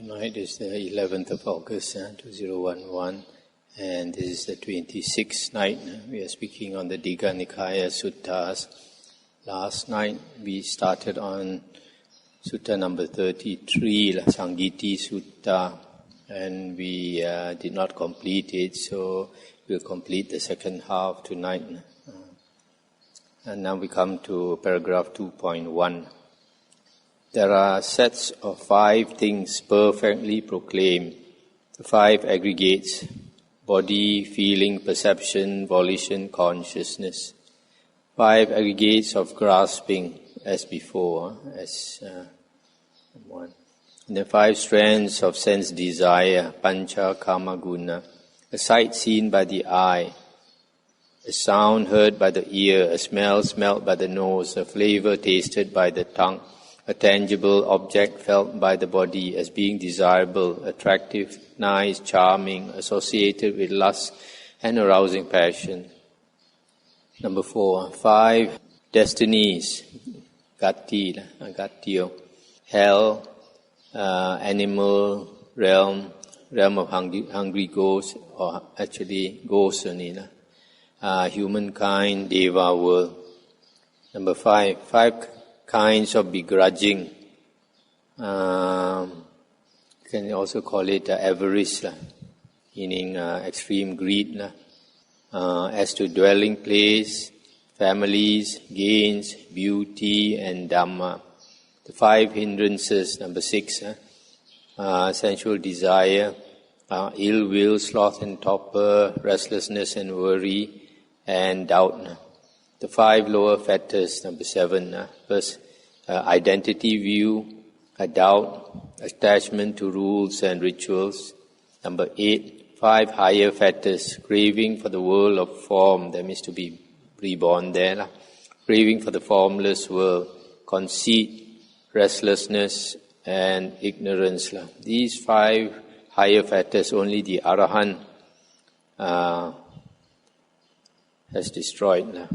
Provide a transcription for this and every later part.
Tonight is the 11th of August, 2011, and this is the 26th night. We are speaking on the Digha Nikaya Suttas. Last night we started on Sutta number 33, Sangiti Sutta, and we did not complete it, so we'll complete the second half tonight. And now we come to paragraph 2.1. There are sets of 5 things perfectly proclaimed. The 5 aggregates: body, feeling, perception, volition, consciousness. 5 aggregates of grasping, as before, one. And the 5 strands of sense desire, pancha kama guna. A sight seen by the eye, a sound heard by the ear, a smell smelt by the nose, a flavor tasted by the tongue, a tangible object felt by the body as being desirable, attractive, nice, charming, associated with lust and arousing passion. Number 4, 5 destinies, gattiyo, hell, animal realm of hungry ghosts, or actually ghosts only, humankind, deva world. Number 5 kinds of begrudging. You can also call it avarice, meaning extreme greed. As to dwelling place, families, gains, beauty, and Dhamma. The 5 hindrances, number 6, sensual desire, ill will, sloth and torpor, restlessness and worry, and doubt. The 5 lower fetters, number 7, first, identity view, a doubt, attachment to rules and rituals. Number 8, 5 higher fetters, craving for the world of form, that means to be reborn there, craving for the formless world, conceit, restlessness, and ignorance. These 5 higher fetters, only the Arahant has destroyed.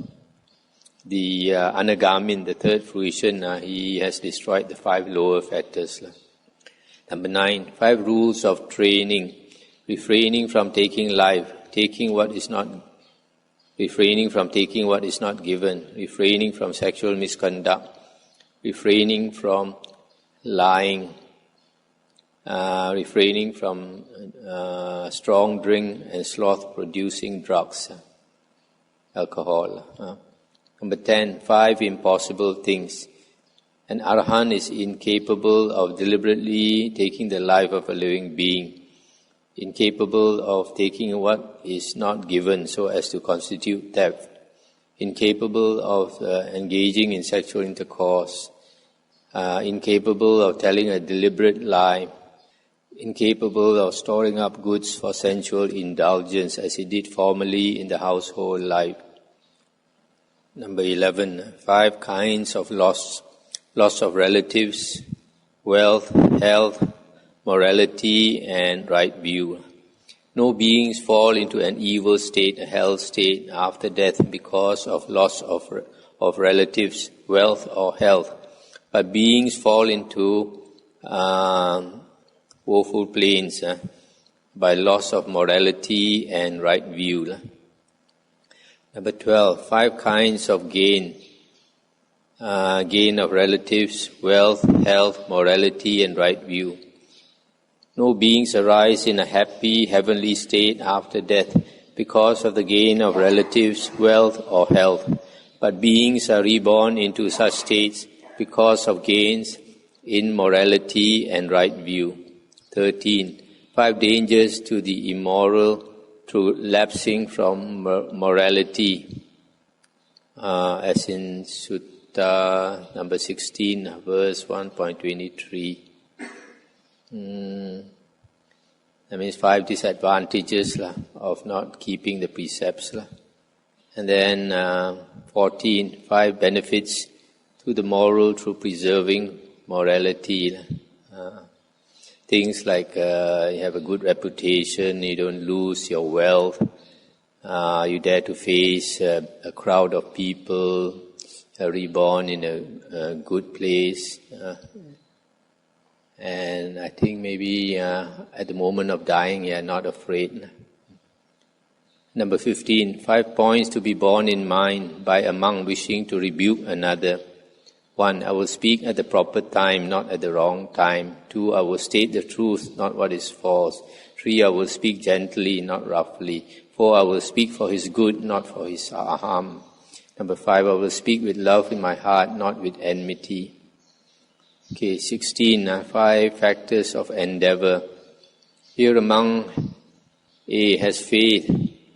The Anagamin, the third fruition, he has destroyed the 5 lower fetters. Number 9, 5 rules of training: refraining from taking life, refraining from taking what is not given, refraining from sexual misconduct, refraining from lying, refraining from strong drink and sloth-producing drugs, alcohol. Number 10, 5 impossible things. An Arahant is incapable of deliberately taking the life of a living being, incapable of taking what is not given so as to constitute theft, incapable of engaging in sexual intercourse, incapable of telling a deliberate lie, incapable of storing up goods for sensual indulgence as he did formerly in the household life. Number 11, 5 kinds of loss of relatives, wealth, health, morality, and right view. No beings fall into an evil state, a hell state, after death because of loss of relatives, wealth, or health. But beings fall into woeful planes by loss of morality and right view. Number 12, 5 kinds of gain. Gain of relatives, wealth, health, morality, and right view. No beings arise in a happy, heavenly state after death because of the gain of relatives, wealth, or health. But beings are reborn into such states because of gains in morality and right view. 13, 5 dangers to the immoral through lapsing from morality, as in Sutta number 16, verse 1.23. That means 5 disadvantages of not keeping the precepts. And then 14, 5 benefits to the moral through preserving morality. Things like you have a good reputation, you don't lose your wealth, you dare to face a crowd of people, reborn in a good place, And I think maybe at the moment of dying, you are not afraid. Number 15, 5 points to be borne in mind by a monk wishing to rebuke another. 1, I will speak at the proper time, not at the wrong time. 2, I will state the truth, not what is false. 3, I will speak gently, not roughly. 4, I will speak for his good, not for his harm. Number 5, I will speak with love in my heart, not with enmity. Okay, 16, 5 factors of endeavor. Here among A has faith,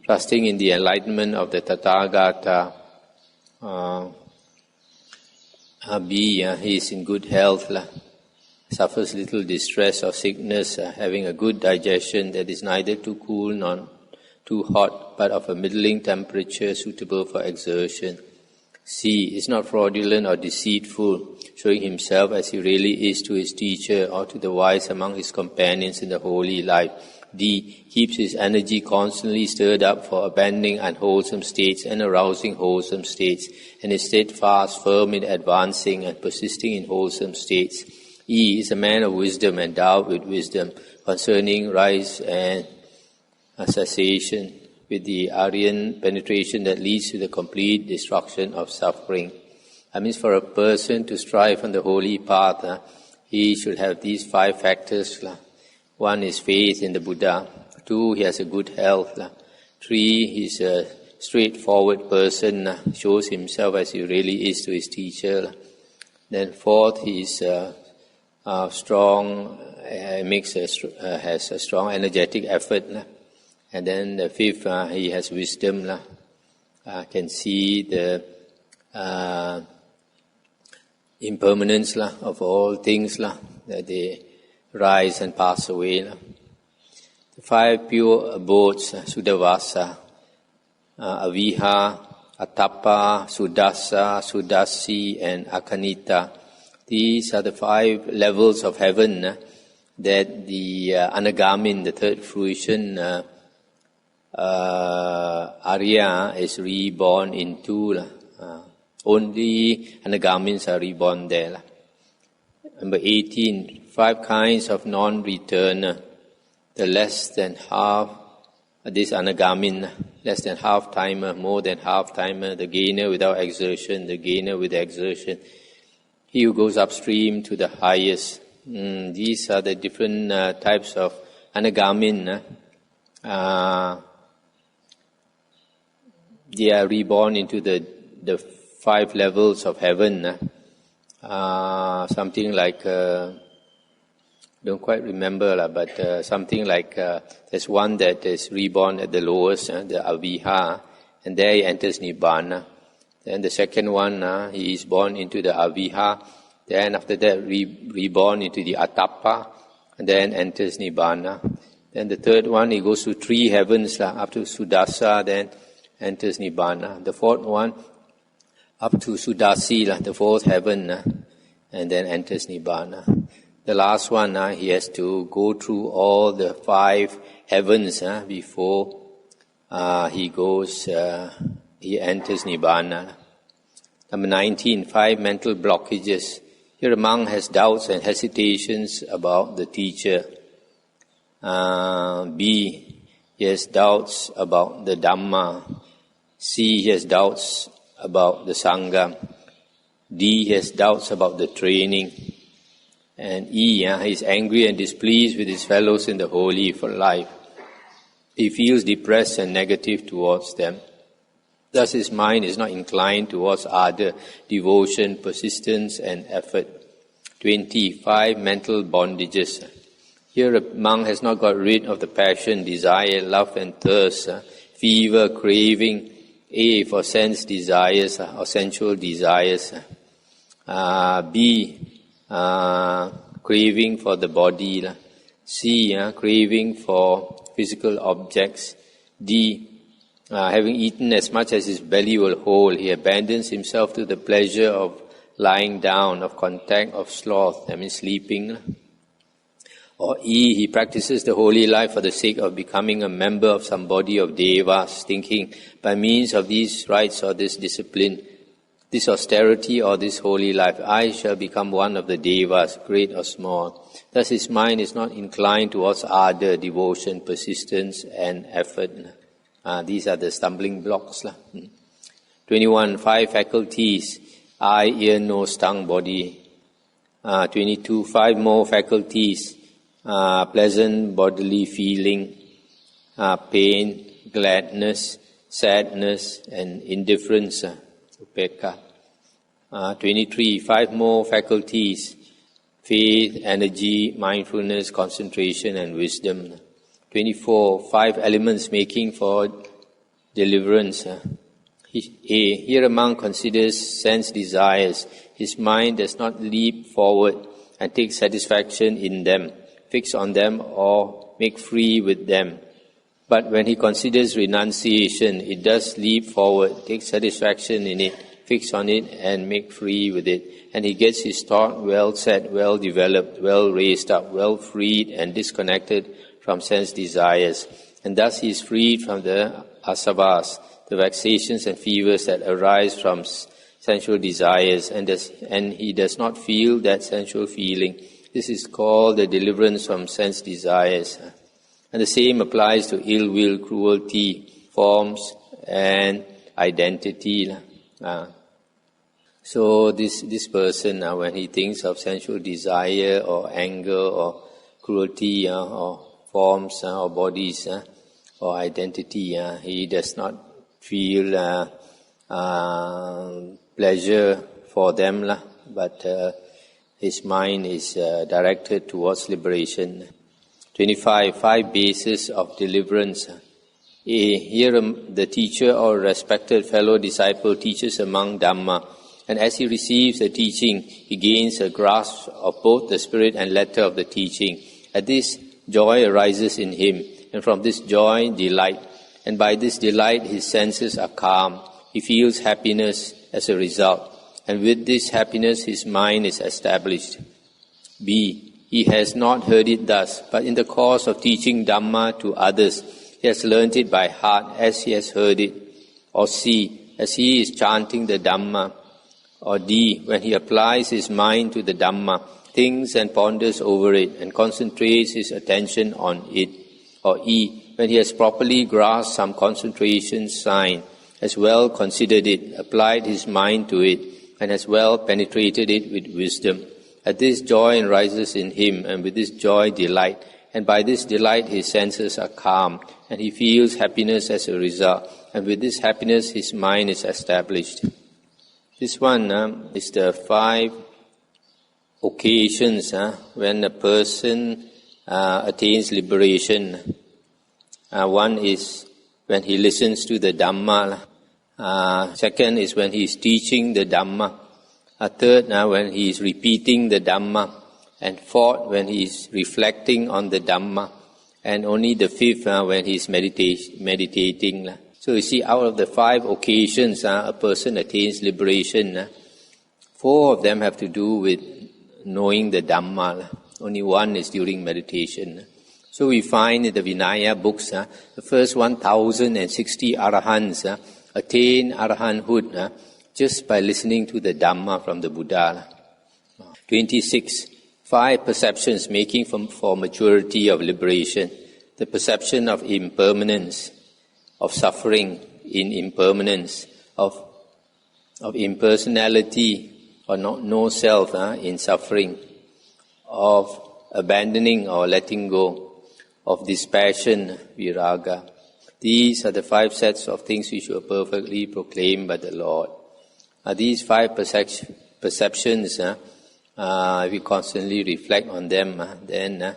trusting in the enlightenment of the Tathagata. B, he is in good health, suffers little distress or sickness, having a good digestion that is neither too cool nor too hot, but of a middling temperature suitable for exertion. C, is not fraudulent or deceitful, showing himself as he really is to his teacher or to the wise among his companions in the holy life. D, keeps his energy constantly stirred up for abandoning unwholesome states and arousing wholesome states, and is steadfast, firm in advancing and persisting in wholesome states. E, is a man of wisdom, endowed with wisdom concerning rise and cessation, with the Aryan penetration that leads to the complete destruction of suffering. That means for a person to strive on the holy path, he should have these 5 factors. 1 is faith in the Buddha. 2, he has a good health. 3, he's a straightforward person, shows himself as he really is to his teacher. Then 4th, he's strong, has a strong energetic effort. And then the 5th, he has wisdom. Can see the impermanence of all things, that they rise and pass away. The 5 pure abodes, Sudavasa, Aviha, Atapa, Sudasa, Sudasi, and Akanita. These are the 5 levels of heaven that the Anagamin, the third fruition, Arya is reborn into. Only Anagamins are reborn there. Number 18, 5 kinds of non-returner. The less than half, this Anagamin, less than half-timer, more than half-timer, the gainer without exertion, the gainer with exertion. He who goes upstream to the highest. These are the different types of Anagamin. They are reborn into the 5 levels of heaven. Something like, don't quite remember, but something like there's one that is reborn at the lowest, the Aviha, and there he enters Nibbana. Then the second one, he is born into the Aviha. Then after that, reborn into the Atapa, and then enters Nibbana. Then the third one, he goes to 3 heavens, up to Sudasa, then enters Nibbana. The 4th one, up to Sudasi, the 4th heaven, and then enters Nibbana. The last one, he has to go through all the 5 heavens before he enters Nibbana. Number 19, 5 mental blockages. Here a monk has doubts and hesitations about the teacher. B, he has doubts about the Dhamma. C, he has doubts about the Sangha. D, he has doubts about the training. And E, he is angry and displeased with his fellows in the holy for life. He feels depressed and negative towards them. Thus his mind is not inclined towards ardor, devotion, persistence and effort. 25 mental bondages. Here a monk has not got rid of the passion, desire, love and thirst, fever, craving, A, for sense desires or sensual desires. B, craving for the body. C, craving for physical objects. D, having eaten as much as his belly will hold, he abandons himself to the pleasure of lying down, of contact, of sloth, that means sleeping. Or E, he practices the holy life for the sake of becoming a member of some body of devas, thinking by means of these rites or this discipline this austerity or this holy life. I shall become one of the devas, great or small. Thus his mind is not inclined towards ardor, devotion, persistence and effort. These are the stumbling blocks. 21, 5 faculties, eye, ear, nose, tongue, body. 22, 5 more faculties, pleasant bodily feeling, pain, gladness, sadness and indifference. 23, 5 more faculties, faith, energy, mindfulness, concentration and wisdom. 24, 5 elements making for deliverance. Here a monk considers sense desires. His mind does not leap forward and take satisfaction in them, fix on them or make free with them. But when he considers renunciation, it does leap forward, take satisfaction in it, fix on it and make free with it. And he gets his thought well set, well developed, well raised up, well freed and disconnected from sense desires. And thus he is freed from the asavas, the vexations and fevers that arise from sensual desires, and he does not feel that sensual feeling. This is called the deliverance from sense desires. And the same applies to ill will, cruelty, forms and identity. So this person, when he thinks of sensual desire or anger or cruelty or forms or bodies or identity, he does not feel pleasure for them, but his mind is directed towards liberation. 25, 5 bases of deliverance. Here the teacher or respected fellow disciple teaches among Dhamma, and as he receives the teaching, he gains a grasp of both the spirit and letter of the teaching. At this, joy arises in him, and from this joy, delight. And by this delight, his senses are calm. He feels happiness as a result. And with this happiness, his mind is established. B. He has not heard it thus, but in the course of teaching Dhamma to others, he has learnt it by heart as he has heard it. Or C. As he is chanting the Dhamma. Or D. When he applies his mind to the Dhamma, thinks and ponders over it, and concentrates his attention on it. Or E. When he has properly grasped some concentration sign, has well considered it, applied his mind to it, and has well penetrated it with wisdom. At this, joy arises in him, and with this joy, delight. And by this delight, his senses are calm, and he feels happiness as a result. And with this happiness, his mind is established. This one is the 5 occasions when a person attains liberation. One is when he listens to the Dhamma. Second is when he is teaching the Dhamma. Third, when he is repeating the Dhamma. And fourth, when he is reflecting on the Dhamma. And only the 5th, when he is meditating. So you see, out of the 5 occasions a person attains liberation, 4 of them have to do with knowing the Dhamma. Only 1 is during meditation. So we find in the Vinaya books, the first 1,060 Arahants attain Arahanthood just by listening to the Dhamma from the Buddha. 26. 5 perceptions making for maturity of liberation. The perception of impermanence, of suffering in impermanence, of impersonality or no self in suffering, of abandoning or letting go, of dispassion, viraga. These are the 5 sets of things which were perfectly proclaimed by the Lord. These 5 perceptions, we constantly reflect on them, then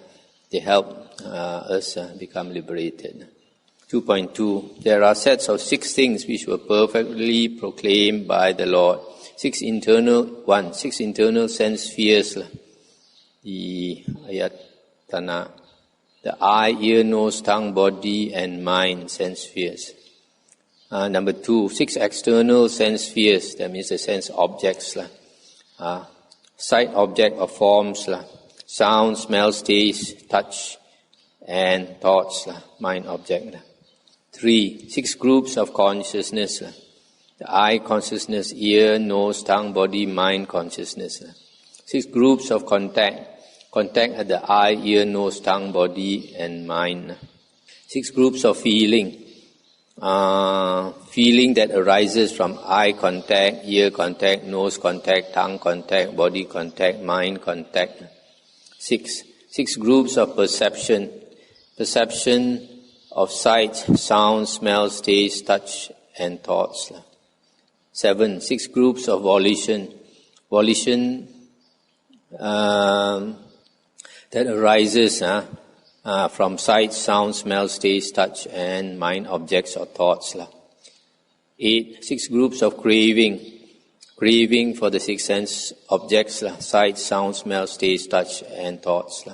they help us become liberated. 2.2. There are sets of 6 things which were perfectly proclaimed by the Lord. 6 internal sense spheres. The ayatana, the eye, ear, nose, tongue, body and mind sense spheres. Number 2, 6 external sense spheres, that means the sense objects. Sight object of forms, sound, smell, taste, touch and thoughts, mind object. 3, 6 groups of consciousness. The eye consciousness, ear, nose, tongue, body, mind consciousness. 6 groups of contact. Contact at the eye, ear, nose, tongue, body, and mind. 6 groups of feeling. Feeling that arises from eye contact, ear contact, nose contact, tongue contact, body contact, mind contact. 6 groups of perception. Perception of sight, sound, smell, taste, touch, and thoughts. 7 groups of volition. Volition that arises from sight, sound, smell, taste, touch, and mind objects or thoughts. 6 groups of craving. Craving for the 6 sense objects, sight, sound, smell, taste, touch, and thoughts.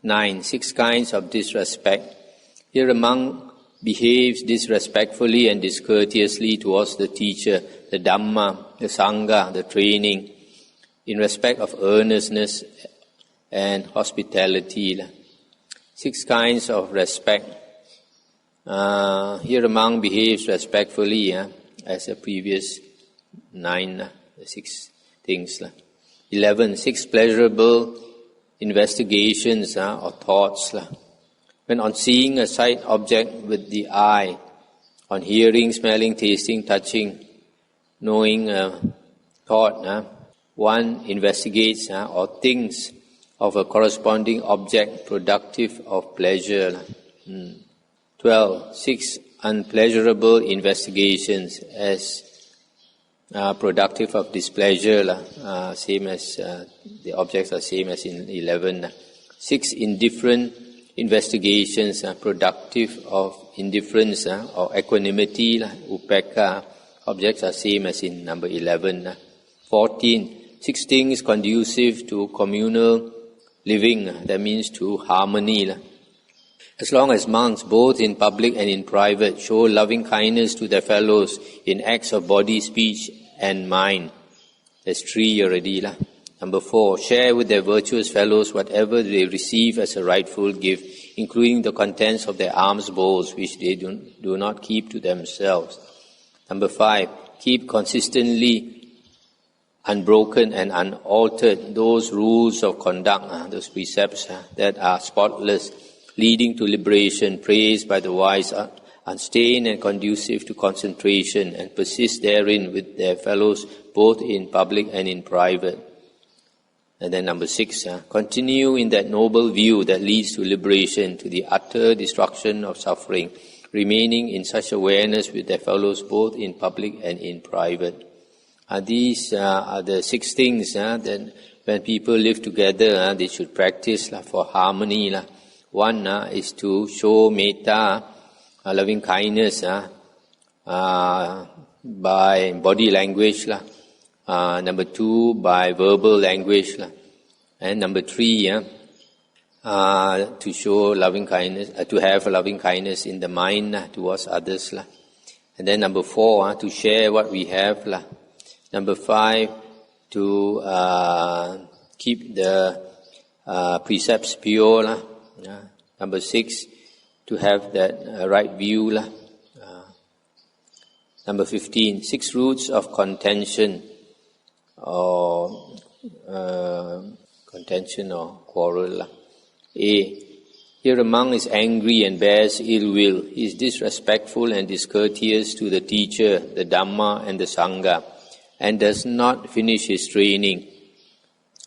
9 6 kinds of disrespect. Here among behaves disrespectfully and discourteously towards the teacher, the Dhamma, the Sangha, the training, in respect of earnestness and hospitality. 6 kinds of respect. Here among behaves respectfully, as the previous 9, 6 things. 11 6 pleasurable investigations or thoughts. When on seeing a sight object with the eye, on hearing, smelling, tasting, touching, knowing thought, one investigates or thinks of a corresponding object productive of pleasure. 12 6 unpleasurable investigations as productive of displeasure, same as the objects are same as in 11. 6 indifferent investigations productive of indifference or equanimity, upekkha, objects are same as in number 11. 14 6 things conducive to communal living, that means to harmony. As long as monks, both in public and in private, show loving kindness to their fellows in acts of body, speech, and mind. That's 3 already. Number 4, share with their virtuous fellows whatever they receive as a rightful gift, including the contents of their alms bowls, which they do not keep to themselves. Number 5, keep consistently unbroken and unaltered those rules of conduct, those precepts that are spotless, leading to liberation, praised by the wise, unstained and conducive to concentration, and persist therein with their fellows, both in public and in private. And then number 6, continue in that noble view that leads to liberation, to the utter destruction of suffering, remaining in such awareness with their fellows, both in public and in private. These are the 6 things that when people live together, they should practice for harmony. One is to show metta, loving kindness, by body language. Number 2, by verbal language. And number 3, to show loving kindness, to have loving kindness in the mind towards others. And then number 4, to share what we have. Number 5, to keep the precepts pure. Number 6, to have that right view. Number 15, 6 roots of contention or quarrel. A, here a monk is angry and bears ill will. He is disrespectful and discourteous to the teacher, the Dhamma and the Sangha, and does not finish his training.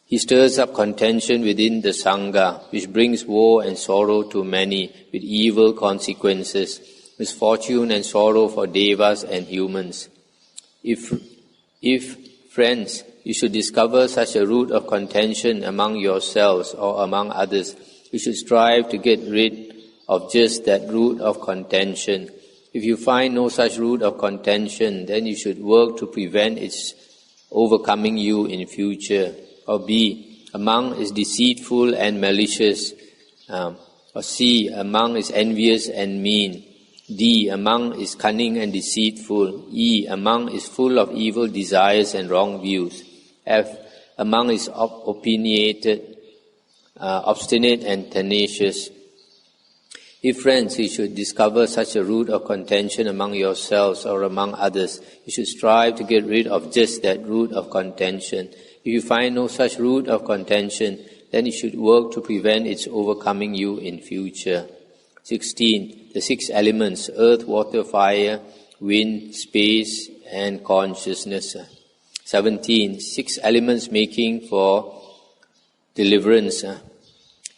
He stirs up contention within the Sangha, which brings woe and sorrow to many, with evil consequences, misfortune and sorrow for devas and humans. If friends, you should discover such a root of contention among yourselves or among others, you should strive to get rid of just that root of contention. If you find no such root of contention, then you should work to prevent its overcoming you in future. Or B, a monk is deceitful and malicious. Or C, a monk is envious and mean. D, a monk is cunning and deceitful. E, a monk is full of evil desires and wrong views. F, a monk is opinionated, obstinate and tenacious. If friends, you should discover such a root of contention among yourselves or among others, you should strive to get rid of just that root of contention. If you find no such root of contention, then you should work to prevent its overcoming you in future. 16. The 6 elements, earth, water, fire, wind, space, and consciousness. 17. 6 elements making for deliverance.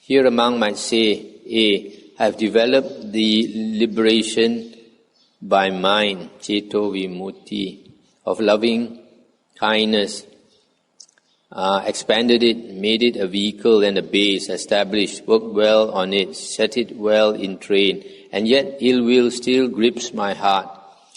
Here among might say, A. I have developed the liberation by mind, Ceto Vimutti, of loving kindness, expanded it, made it a vehicle and a base, established, worked well on it, set it well in train, and yet ill will still grips my heart.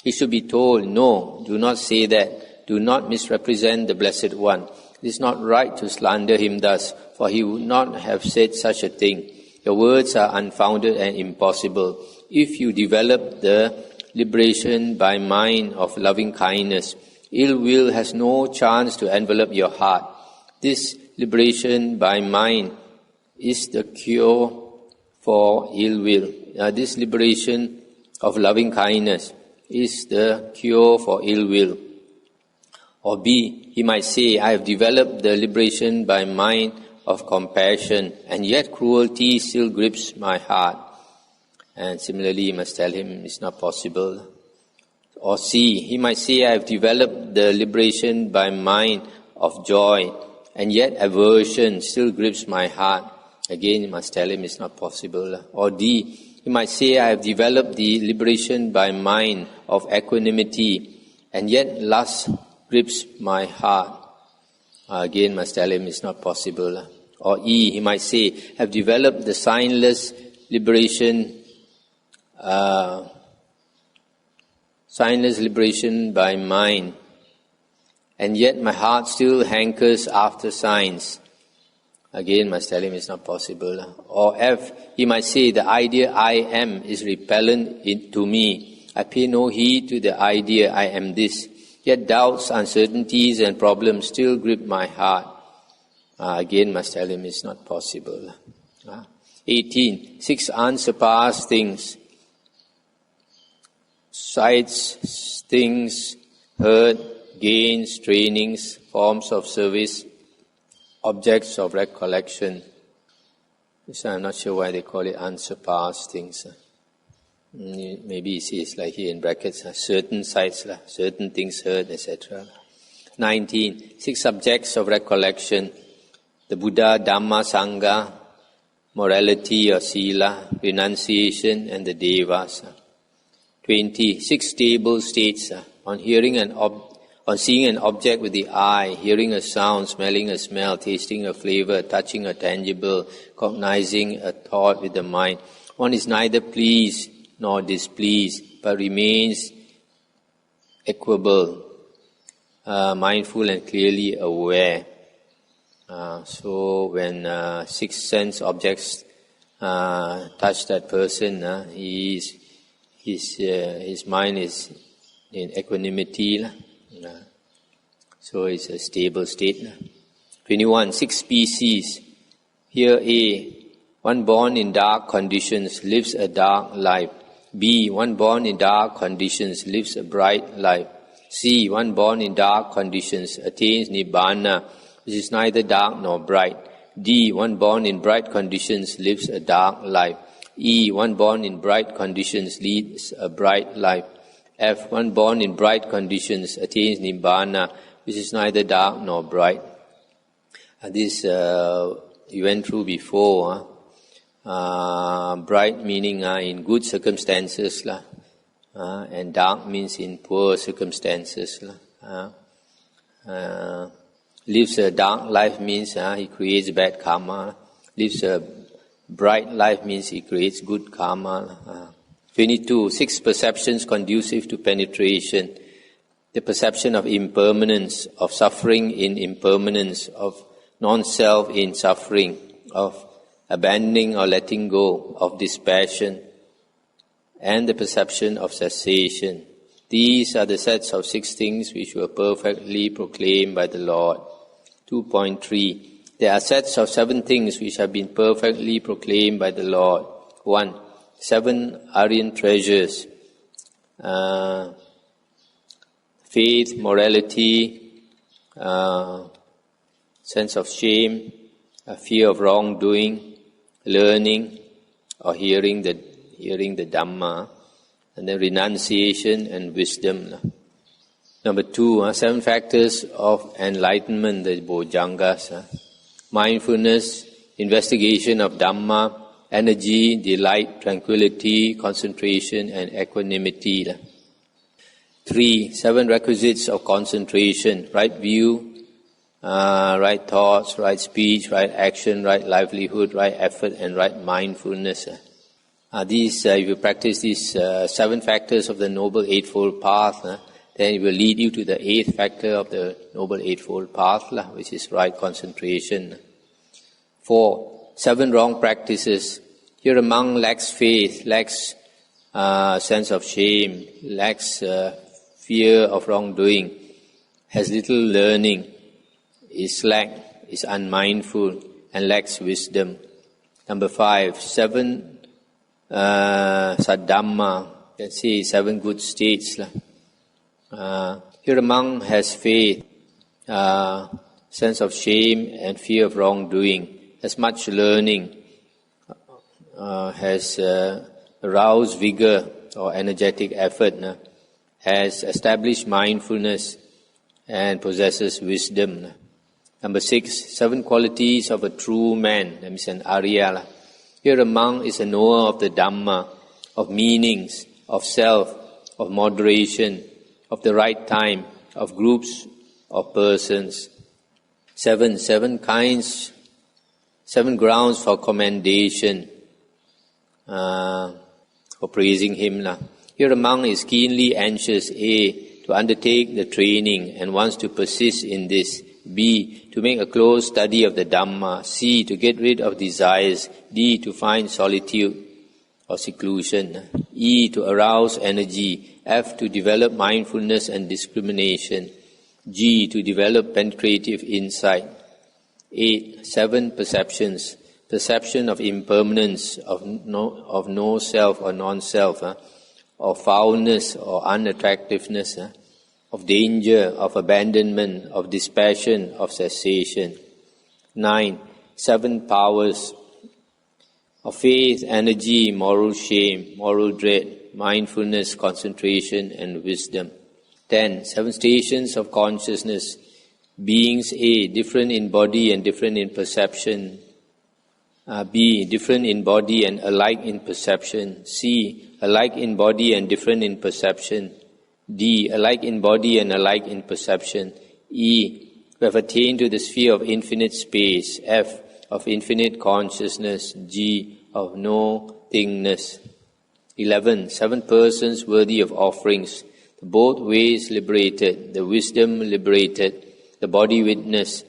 He should be told, no, do not say that, do not misrepresent the Blessed One. It is not right to slander him thus, for he would not have said such a thing. Your words are unfounded and impossible. If you develop the liberation by mind of loving kindness, ill will has no chance to envelop your heart. This liberation by mind is the cure for ill will. This liberation of loving kindness is the cure for ill will. Or B, he might say, I have developed the liberation by mind of compassion, and yet cruelty still grips my heart. And similarly, you must tell him it's not possible. Or C, he might say, I have developed the liberation by mind of joy, and yet aversion still grips my heart. Again, you must tell him it's not possible. Or D, he might say, I have developed the liberation by mind of equanimity, and yet lust grips my heart. Again, must tell him it's not possible. Or E, he might say, have developed the signless liberation by mind, and yet my heart still hankers after signs. Again, must tell him it's not possible. Or F, he might say, the idea I am is repellent to me. I pay no heed to the idea I am this. Yet doubts, uncertainties, and problems still grip my heart. Again, must tell him it's not possible. 18. 6 unsurpassed things. Sights, things, heard, gains, trainings, forms of service, objects of recollection. So I'm not sure why they call it unsurpassed things. Maybe it's like here in brackets, certain sights, certain things heard, etc. 19. 6 subjects of recollection. The Buddha, Dhamma, Sangha, morality or sila, renunciation, and the devas. 20. 6 stable states. On seeing an object with the eye, hearing a sound, smelling a smell, tasting a flavor, touching a tangible, cognizing a thought with the mind. One is neither pleased nor displeased, but remains equable, mindful and clearly aware. So when 6 sense objects touch that person, his mind is in equanimity. So it's a stable state. 21. 6 species. Here A. One born in dark conditions lives a dark life. B. One born in dark conditions lives a bright life. C. One born in dark conditions attains Nibbana, which is neither dark nor bright. D. One born in bright conditions lives a dark life. E. One born in bright conditions leads a bright life. F. One born in bright conditions attains Nibbana, which is neither dark nor bright. This we went through before. Bright meaning in good circumstances, and dark means in poor circumstances. Lives a dark life means he creates bad karma. Lives a bright life means he creates good karma. 22. 6 perceptions conducive to penetration. The perception of impermanence, of suffering in impermanence, of non-self in suffering, of abandoning or letting go, of dispassion, and the perception of cessation. These are the sets of 6 things which were perfectly proclaimed by the Lord. 2.3. There are sets of 7 things which have been perfectly proclaimed by the Lord. 1. 7 Aryan treasures. Faith, morality, sense of shame, a fear of wrongdoing, learning or hearing the Dhamma, and then renunciation and wisdom. Number 2, 7 factors of enlightenment, the Bojjhangas. Mindfulness, investigation of Dhamma, energy, delight, tranquility, concentration and equanimity. 3, 7 requisites of concentration, right view, right thoughts, right speech, right action, right livelihood, right effort and right mindfulness. If you practice these 7 factors of the Noble Eightfold Path, then it will lead you to the 8th factor of the Noble Eightfold Path, which is right concentration. 4, 7 wrong practices. Here a monk lacks faith, lacks sense of shame, lacks fear of wrongdoing, has little learning, is slack, is unmindful, and lacks wisdom. Number 5, 7 Saddhamma, let's say 7 good states. Here a monk has faith, sense of shame and fear of wrongdoing, has much learning, has aroused vigor or energetic effort, has established mindfulness and possesses wisdom. Number 6, 7 qualities of a true man, that means an Arya. Here a monk is a knower of the Dhamma, of meanings, of self, of moderation, of the right time, of groups, of persons. 7 kinds, 7 grounds for commendation, for praising him. Here a monk is keenly anxious, A, to undertake the training and wants to persist in this. B, to make a close study of the Dhamma. C, to get rid of desires. D, to find solitude or seclusion. E, to arouse energy. F, to develop mindfulness and discrimination. G, to develop penetrative insight. 8, 7 perceptions. Perception of impermanence, of no self or non-self, of foulness or unattractiveness, of danger, of abandonment, of dispassion, of cessation. 9, 7 powers of faith, energy, moral shame, moral dread, mindfulness, concentration and wisdom. 10, 7 stations of consciousness, beings. A, different in body and different in perception. B, different in body and alike in perception. C, alike in body and different in perception. D, alike in body and alike in perception. E, who have attained to the sphere of infinite space. F, of infinite consciousness. G, of no-thingness. 11, 7 persons worthy of offerings. The both ways liberated, the wisdom liberated, the body witness,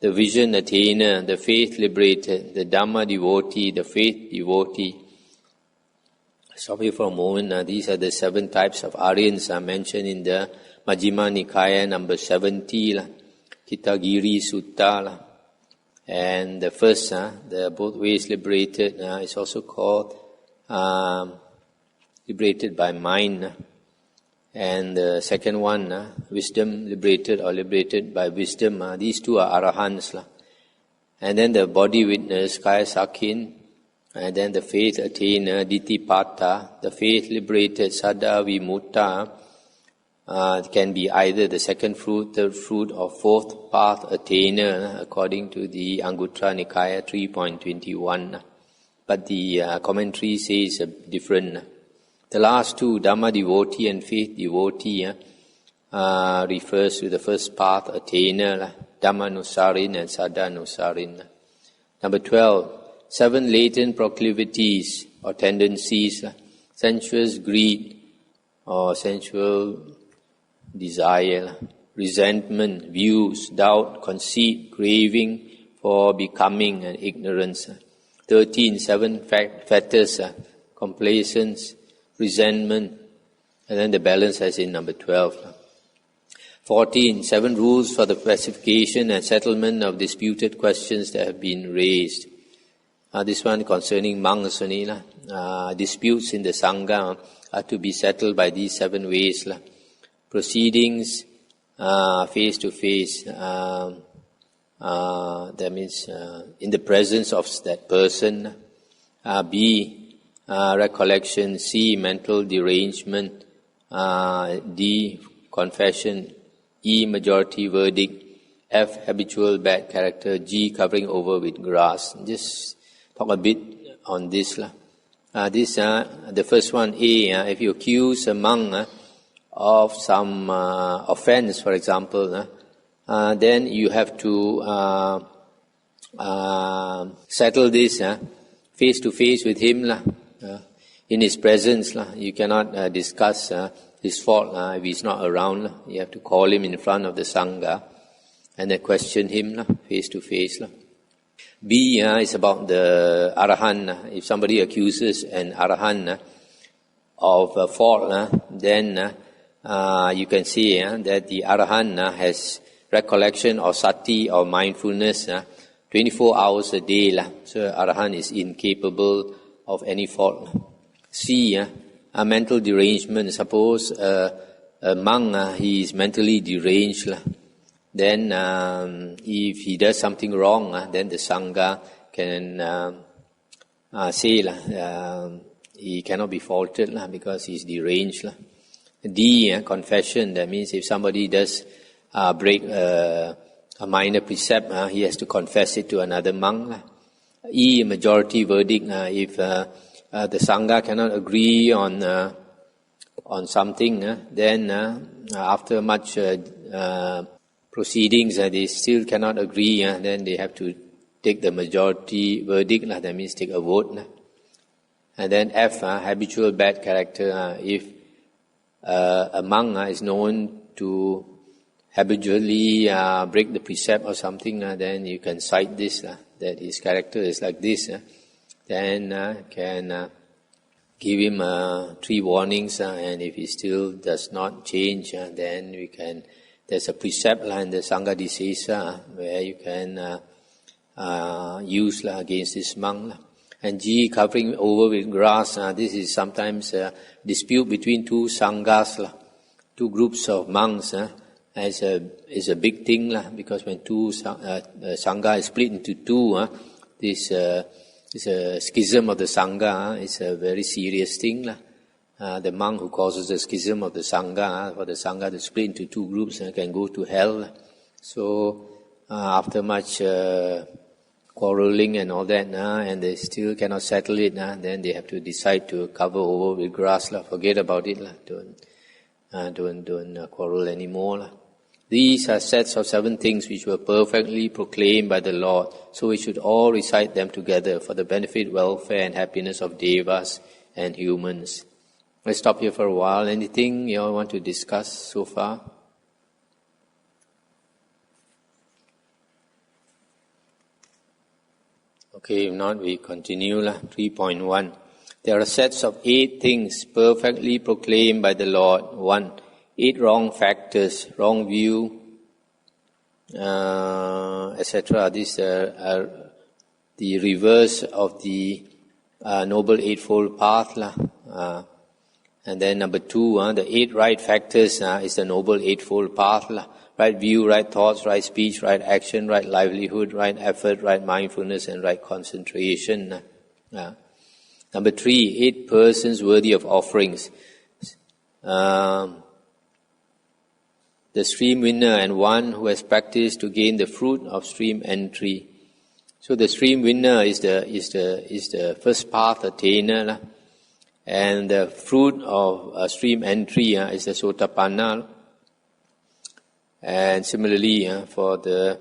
the vision attainer, the faith liberated, the Dhamma devotee, the faith devotee. Stop here for a moment. These are the 7 types of Aryans mentioned in the Majjhima Nikaya number 70, Chittagiri Sutta. And the first, the both ways liberated, is also called liberated by mind. And the second one, wisdom liberated or liberated by wisdom. These 2 are Arahants. And then the body witness, Kaya Sakhin. And then the faith attainer, Ditthipata. The faith liberated, Saddha Vimutta. It can be either the second fruit, third fruit or 4th path attainer, according to the Anguttara Nikaya 3.21. But the commentary says different. The last 2, Dhamma devotee and faith devotee, refers to the first path attainer, Dhammanusarin and Saddhanusarin. Number 12, 7 latent proclivities or tendencies, sensuous greed or sensual desire, resentment, views, doubt, conceit, craving for becoming and ignorance. 13, 7 fetters, complacence, resentment, and then the balance as in number 12. 14, 7 rules for the classification and settlement of disputed questions that have been raised. This one concerning monks only. disputes in the Sangha are to be settled by these 7 ways. Proceedings, face to face, that means in the presence of that person. B, recollection. C, mental derangement. D, confession. E, majority verdict. F, habitual bad character. G, covering over with grass. Just talk a bit on this. The first one, A, if you accuse a monk of some offense, for example, then you have to settle this face to face with him, in his presence. You cannot discuss his fault if he's not around. You have to call him in front of the Sangha and then question him face to face. B is about the Arahant. If somebody accuses an Arahant of a fault, then you can see that the Arahant has recollection or sati or mindfulness 24 hours a day. So Arahant is incapable of any fault. C, a mental derangement. Suppose a monk, he is mentally deranged. Then if he does something wrong, then the Sangha can say he cannot be faulted because he is deranged. D, confession. That means if somebody does break a minor precept, he has to confess it to another monk. E, majority verdict. If the Sangha cannot agree on something, then after much proceedings, they still cannot agree, then they have to take the majority verdict, that means take a vote. And then F, habitual bad character. If a monk is known to habitually break the precept or something, then you can cite this, that his character is like this. Then can give him 3 warnings, and if he still does not change, then we can. There's a precept in the Sangha Disesa where you can use against this monk. And G, covering over with grass. This is sometimes a dispute between 2 Sanghas, 2 groups of monks. Is a big thing, because when 2 Sangha is split into 2, this is a schism of the Sangha. It's a very serious thing. The monk who causes the schism of the Sangha, for the Sangha to split into 2 groups, can go to hell. So after much quarreling and all that, and they still cannot settle it, then they have to decide to cover over with grass. Forget about it. Don't quarrel anymore. These are sets of 7 things which were perfectly proclaimed by the Lord. So we should all recite them together for the benefit, welfare and happiness of devas and humans. Let's stop here for a while. Anything you all want to discuss so far? Okay, if not, we continue. 3.1. There are sets of 8 things perfectly proclaimed by the Lord. 1. 8 wrong factors, wrong view, etc. These are the reverse of the Noble Eightfold Path. And then number 2, the 8 right factors is the Noble Eightfold Path. Right view, right thoughts, right speech, right action, right livelihood, right effort, right mindfulness, and right concentration. Number 3, 8 persons worthy of offerings. The stream winner and one who has practiced to gain the fruit of stream entry. So the stream winner is the first path attainer, and the fruit of stream entry is the sotapanna. And similarly, for the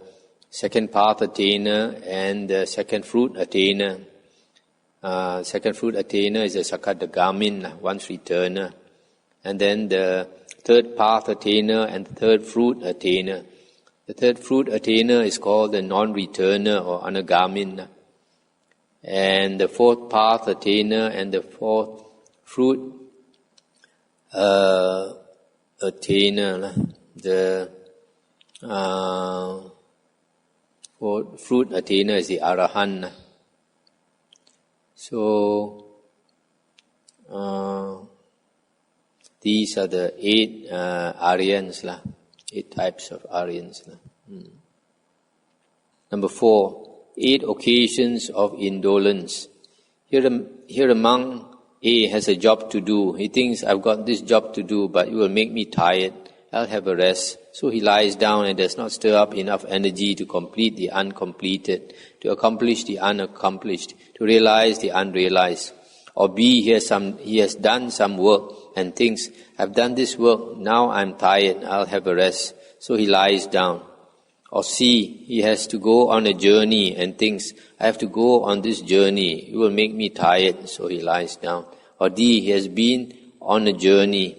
second path attainer and the second fruit attainer, second fruit attainer is the sakadagamin, once returner. And then the third path attainer and the third fruit attainer. The third fruit attainer is called the non-returner or anagamin. And the fourth path attainer and the fourth fruit attainer, the fourth fruit attainer is the Arahant. So These are the 8 Aryans, 8 types of Aryans. Number 4, 8 occasions of indolence. Here among A has a job to do. He thinks, I've got this job to do, but it will make me tired. I'll have a rest. So he lies down and does not stir up enough energy to complete the uncompleted, to accomplish the unaccomplished, to realize the unrealized. Or B, he has done some work and thinks, I've done this work, now I'm tired, I'll have a rest. So he lies down. Or C, he has to go on a journey and thinks, I have to go on this journey, it will make me tired, so he lies down. Or D, he has been on a journey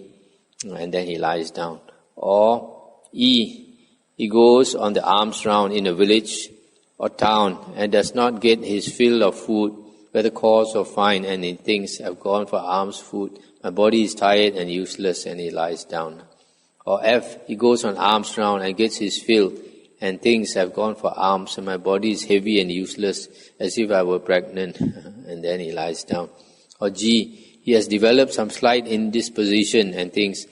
and then he lies down. Or E, he goes on the alms round in a village or town and does not get his fill of food, whether coarse or fine, and he thinks, I've gone for alms food, my body is tired and useless, and he lies down. Or F, he goes on alms round and gets his fill and thinks, I've gone for alms and my body is heavy and useless, as if I were pregnant, and then he lies down. Or G, he has developed some slight indisposition and thinks,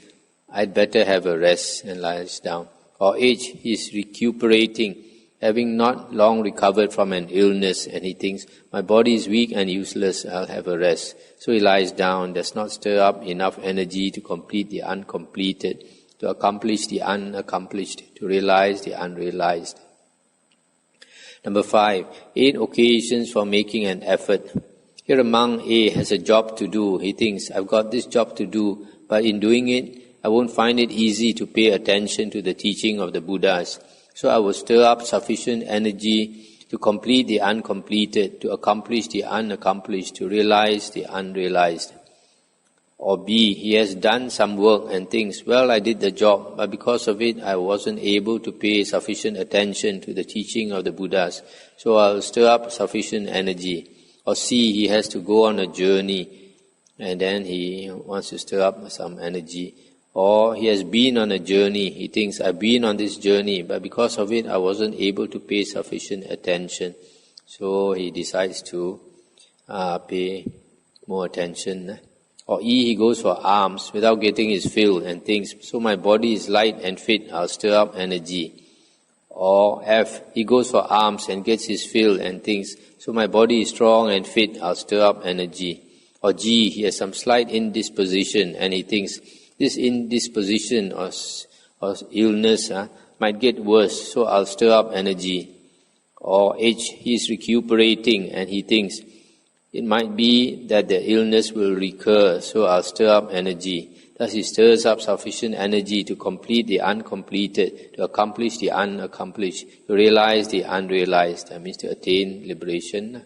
I'd better have a rest, and lies down. Or H, he is recuperating, having not long recovered from an illness, and he thinks, my body is weak and useless, I'll have a rest. So he lies down, does not stir up enough energy to complete the uncompleted, to accomplish the unaccomplished, to realize the unrealized. Number 5, 8 occasions for making an effort. Here among A has a job to do. He thinks, I've got this job to do, but in doing it, I won't find it easy to pay attention to the teaching of the Buddhas. So I will stir up sufficient energy to complete the uncompleted, to accomplish the unaccomplished, to realize the unrealized. Or B, he has done some work and thinks, well, I did the job, but because of it, I wasn't able to pay sufficient attention to the teaching of the Buddhas, so I'll stir up sufficient energy. Or C, he has to go on a journey, and then he wants to stir up some energy. Or he has been on a journey, he thinks, I've been on this journey, but because of it, I wasn't able to pay sufficient attention, so he decides to pay more attention. Or E, he goes for alms without getting his fill and thinks, so my body is light and fit, I'll stir up energy. Or F, he goes for alms and gets his fill and thinks, so my body is strong and fit, I'll stir up energy. Or G, he has some slight indisposition and he thinks, this indisposition or illness might get worse, so I'll stir up energy. Or H, he is recuperating and he thinks, it might be that the illness will recur, so I'll stir up energy. Thus he stirs up sufficient energy to complete the uncompleted, to accomplish the unaccomplished, to realize the unrealized. That means to attain liberation.